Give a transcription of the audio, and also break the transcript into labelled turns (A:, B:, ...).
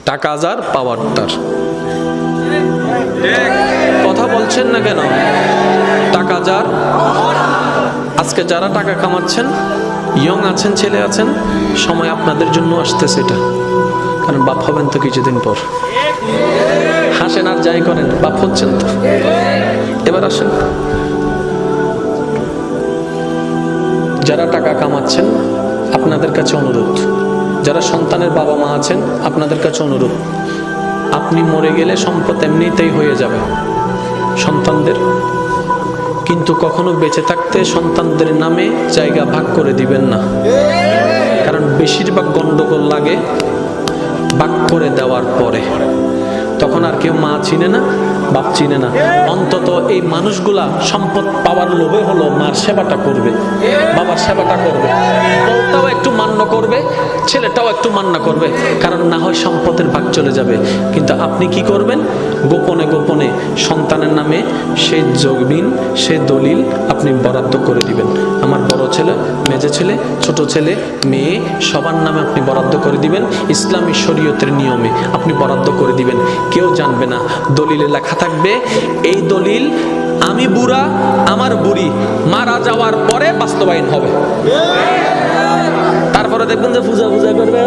A: টাকা যার পাওয়ার তার। কথা বলছেন না কেন? টাকা যার। আজকে যারা টাকা কামাচ্ছেন, ইয়ং আছেন, ছেলে আছেন, সময় আপনাদের জন্য আসতেছে এটা, কারণ বাপ হবেন তো কিছুদিন পর। হাসেন আর যাই করেন, বাপ হচ্ছেন তো। এবার আসেন, যারা টাকা কামাচ্ছেন আপনাদের কাছে অনুরোধ, যারা সন্তানের বাবা মা আছেন আপনাদের কাছে অনুরোধ, আপনি মরে গেলে সম্পদ এমনিতেই হয়ে যাবে সন্তানদের, কিন্তু কখনো বেঁচে থাকতে সন্তানদের নামে জায়গা ভাগ করে দিবেন না, কারণ বেশিরভাগ গন্ডগোল লাগে ভাগ করে দেওয়ার পরে। তখন আর কেউ মা চিনে না, বাপ চিনে না। অন্তত এই মানুষগুলা সম্পদ পাওয়ার লোভে হলো মার সেবাটা করবে, বাবার সেবাটা করবে, বউটাও একটু মান্য করবে, ছেলেটাও একটু মান্য করবে, কারণ না হয় সম্পদের ভাগ চলে যাবে। কিন্তু আপনি কি করবেন? গোপনে গোপনে সন্তানের নামে সে জমিন, সে দলিল আপনি বরাদ্দ করে দিবেন। আমার বড় ছেলে, মেজে ছেলে, ছোট ছেলে, মেয়ে সবার নামে আপনি বরাদ্দ করে দিবেন। ইসলামী শরীয়তের নিয়মে আপনি বরাদ্দ করে দিবেন, কেউ জানবে না। দলিলে লেখা থাকবে, এই দলিল আমি বুড়া, আমার বুড়ি মারা যাওয়ার পরে বাস্তবায়ন হবে। তারপরে দেখবেন যে পূজা করবে।